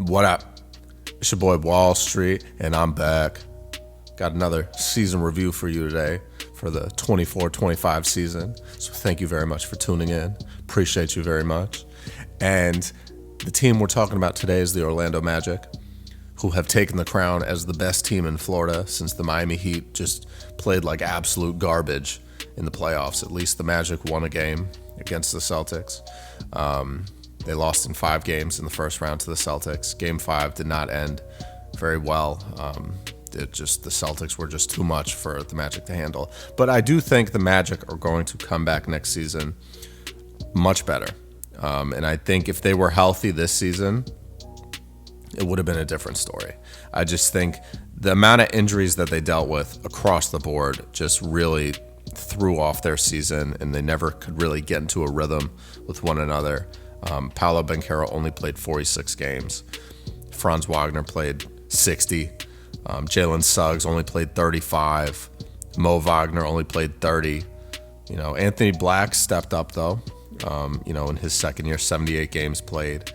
What up? It's your boy Wall Street, and I'm back. Got another season review for you today for the 24-25 season. So thank you very much for tuning in. Appreciate you very much. And the team we're talking about today is the Orlando Magic, who have taken the crown as the best team in Florida since the Miami Heat just played like absolute garbage in the playoffs. At least the Magic won a game against the Celtics. They lost in 5 games in the first round to the Celtics. Game 5 did not end very well. The Celtics were just too much for the Magic to handle. But I do think the Magic are going to come back next season much better. And I think if they were healthy this season, it would have been a different story. I just think the amount of injuries that they dealt with across the board just really threw off their season, and they never could really get into a rhythm with one another. Paolo Banchero only played 46 games. Franz Wagner played 60. Jalen Suggs only played 35. Mo Wagner only played 30. Anthony Black stepped up though. In his second year, 78 games played.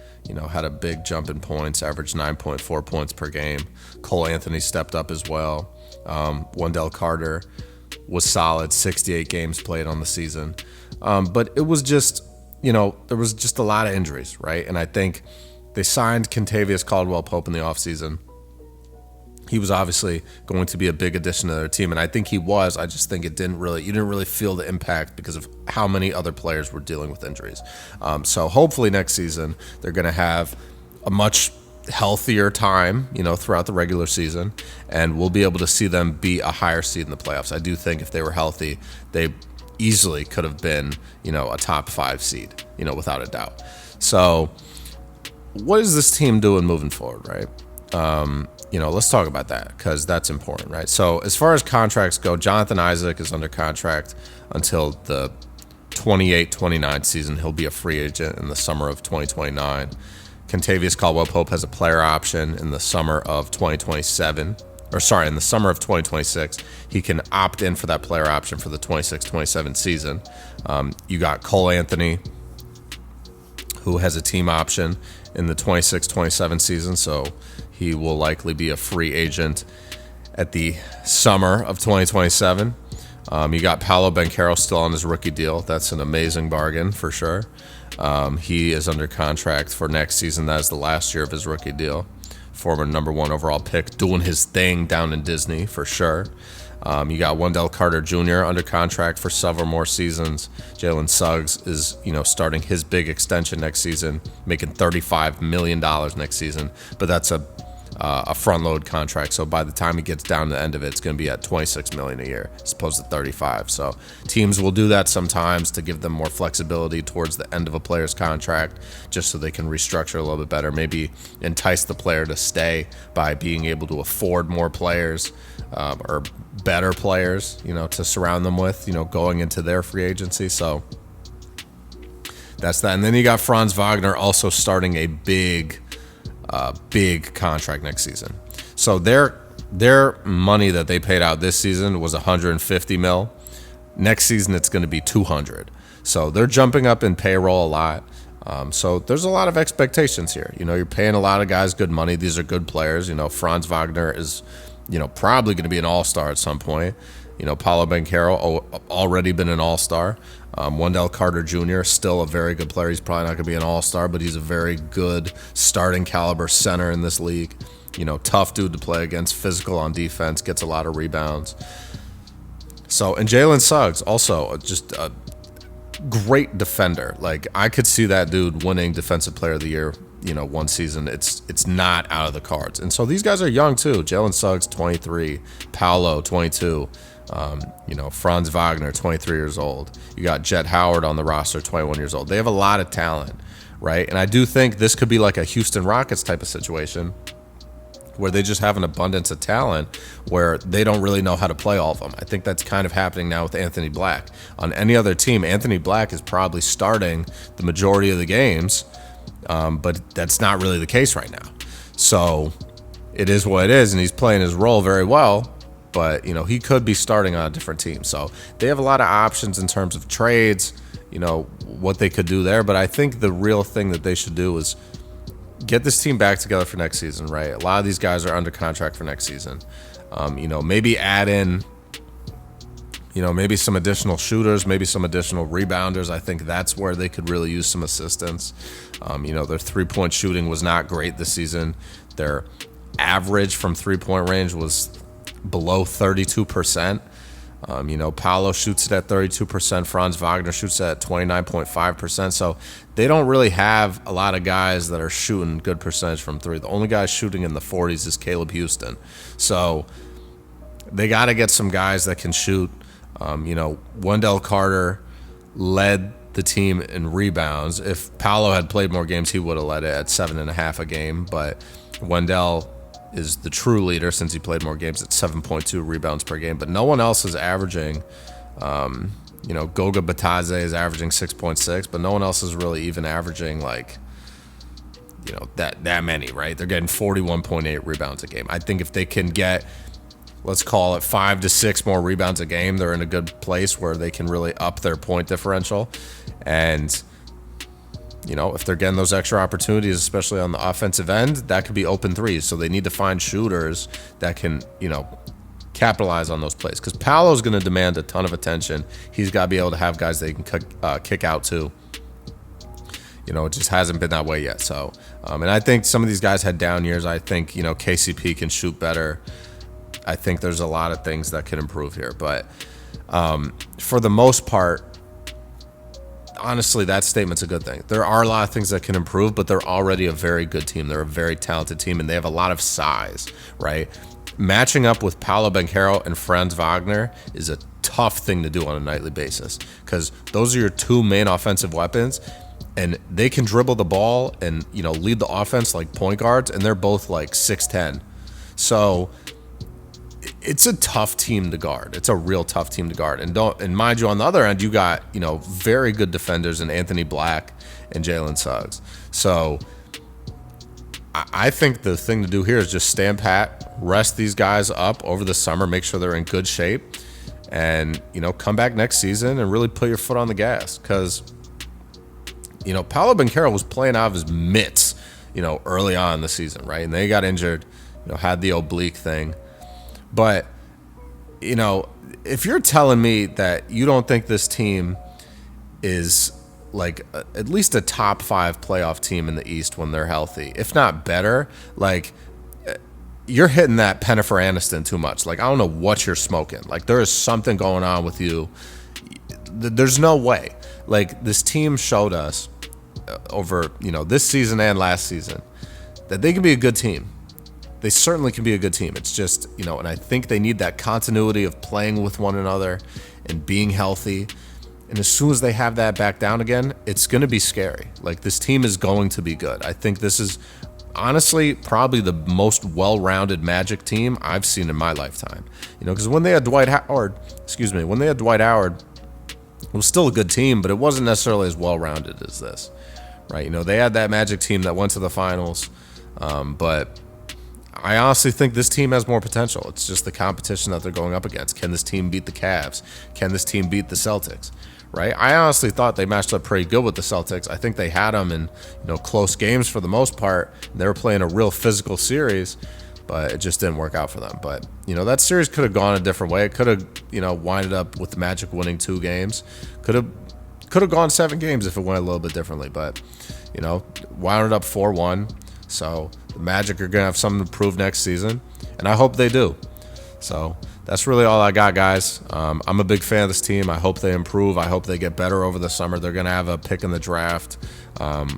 Had a big jump in points, averaged 9.4 points per game. Cole Anthony stepped up as well. Wendell Carter was solid, 68 games played on the season. But it was just, there was just a lot of injuries, right? And I think they signed Kentavious Caldwell-Pope in the offseason. He was obviously going to be a big addition to their team, and I think he was. I just think you didn't really feel the impact because of how many other players were dealing with injuries. So hopefully next season they're going to have a much healthier time, throughout the regular season, and we'll be able to see them be a higher seed in the playoffs. I do think if they were healthy, they easily could have been, a top 5 seed, without a doubt. So what is this team doing moving forward, right? Let's talk about that because that's important, right? So as far as contracts go, Jonathan Isaac is under contract until the 28-29 season. He'll be a free agent in the summer of 2029. Kentavious Caldwell-Pope has a player option in the summer of 2027. In the summer of 2026. He can opt in for that player option for the 26-27 season. You got Cole Anthony, who has a team option in the 26-27 season, so he will likely be a free agent at the summer of 2027. You got Paolo Banchero still on his rookie deal. That's an amazing bargain for sure. He is under contract for next season. That is the last year of his rookie deal. Former number 1 overall pick, doing his thing down in Disney for sure. You got Wendell Carter Jr. under contract for several more seasons. Jalen Suggs is, starting his big extension next season, making $35 million next season. But that's a front load contract. So by the time he gets down to the end of it, it's going to be at $26 million a year as opposed to $35. So teams will do that sometimes to give them more flexibility towards the end of a player's contract, just so they can restructure a little bit better. Maybe entice the player to stay by being able to afford more players or better players, to surround them with, going into their free agency. So that's that. And then you got Franz Wagner also starting a big contract next season. So their money that they paid out this season was $150 million. Next season it's going to be $200. So they're jumping up in payroll a lot. So there's a lot of expectations here. You're paying a lot of guys good money. These are good players. Franz Wagner is, probably going to be an all-star at some point. Paolo Banchero already been an all-star. Wendell Carter Jr. still a very good player. He's probably not going to be an all-star, but he's a very good starting caliber center in this league. Tough dude to play against, physical on defense, gets a lot of rebounds. And Jalen Suggs also just a great defender. Like, I could see that dude winning Defensive Player of the Year, one season. It's not out of the cards. And so these guys are young too. Jalen Suggs, 23. Paolo, 22. Franz Wagner, 23 years old. You got Jet Howard on the roster, 21 years old. They have a lot of talent, right? And I do think this could be like a Houston Rockets type of situation where they just have an abundance of talent where they don't really know how to play all of them. I think that's kind of happening now with Anthony Black. On any other team, Anthony Black is probably starting the majority of the games, but that's not really the case right now. So it is what it is, and he's playing his role very well. But, he could be starting on a different team. So they have a lot of options in terms of trades, what they could do there. But I think the real thing that they should do is get this team back together for next season, right? A lot of these guys are under contract for next season. Maybe add in, maybe some additional shooters, maybe some additional rebounders. I think that's where they could really use some assistance. Their three-point shooting was not great this season. Their average from three-point range was below 32%. Paolo shoots it at 32%. Franz Wagner shoots it at 29.5%. So they don't really have a lot of guys that are shooting good percentage from three. The only guy shooting in the 40s is Caleb Houston. So they got to get some guys that can shoot. Wendell Carter led the team in rebounds. If Paolo had played more games, he would have led it at 7.5 a game. But Wendell is the true leader since he played more games at 7.2 rebounds per game. But no one else is averaging. Goga Batadze is averaging 6.6, but no one else is really even averaging that many, right? They're getting 41.8 rebounds a game. I think if they can get, let's call it 5 to 6 more rebounds a game, they're in a good place where they can really up their point differential. And if they're getting those extra opportunities, especially on the offensive end, that could be open threes. So they need to find shooters that can, capitalize on those plays. Because Paolo's going to demand a ton of attention. He's got to be able to have guys they can kick out to. It just hasn't been that way yet. So, and I think some of these guys had down years. I think, KCP can shoot better. I think there's a lot of things that can improve here. But for the most part, honestly, that statement's a good thing. There are a lot of things that can improve, but they're already a very good team. They're a very talented team, and they have a lot of size, right? Matching up with Paolo Banchero and Franz Wagner is a tough thing to do on a nightly basis because those are your two main offensive weapons, and they can dribble the ball and, lead the offense like point guards, and they're both like 6'10". So it's a tough team to guard. It's a real tough team to guard. And mind you, on the other end, you got, very good defenders in Anthony Black and Jalen Suggs. So I think the thing to do here is just stand pat, rest these guys up over the summer, make sure they're in good shape, and, come back next season and really put your foot on the gas. Because, Paolo Banchero was playing out of his mitts, early on in the season, right? And they got injured, had the oblique thing. But, if you're telling me that you don't think this team is at least a top 5 playoff team in the East when they're healthy, if not better, you're hitting that Pennifer Aniston too much. I don't know what you're smoking. There is something going on with you. There's no way. This team showed us over, this season and last season that they can be a good team. They certainly can be a good team. It's just, and I think they need that continuity of playing with one another and being healthy. And as soon as they have that back down again, it's going to be scary. This team is going to be good. I think this is honestly probably the most well-rounded Magic team I've seen in my lifetime. Because when they had Dwight Howard, it was still a good team, but it wasn't necessarily as well-rounded as this, right? They had that Magic team that went to the finals, but I honestly think this team has more potential. It's just the competition that they're going up against. Can this team beat the Cavs? Can this team beat the Celtics? Right? I honestly thought they matched up pretty good with the Celtics. I think they had them in close games for the most part. They were playing a real physical series, but it just didn't work out for them. But that series could have gone a different way. It could have winded up with the Magic winning 2 games. Could have gone 7 games if it went a little bit differently. But wound up 4-1. So the Magic are going to have something to prove next season, and I hope they do. So that's really all I got, guys. I'm a big fan of this team. I hope they improve. I hope they get better over the summer. They're going to have a pick in the draft.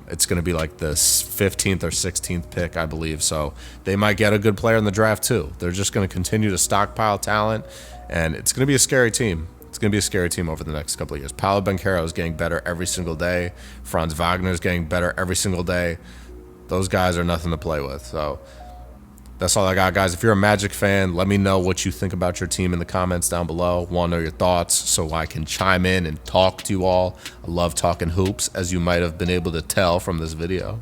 It's going to be like the 15th or 16th pick, I believe. So they might get a good player in the draft too. They're just going to continue to stockpile talent, and it's going to be a scary team. It's going to be a scary team over the next couple of years. Paolo Banchero is getting better every single day. Franz Wagner is getting better every single day. Those guys are nothing to play with. So that's all I got, guys. If you're a Magic fan, let me know what you think about your team in the comments down below. Want to know your thoughts so I can chime in and talk to you all. I love talking hoops, as you might have been able to tell from this video.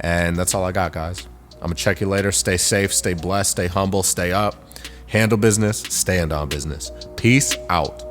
And that's all I got, guys. I'm going to check you later. Stay safe, stay blessed, stay humble, stay up. Handle business, stand on business. Peace out.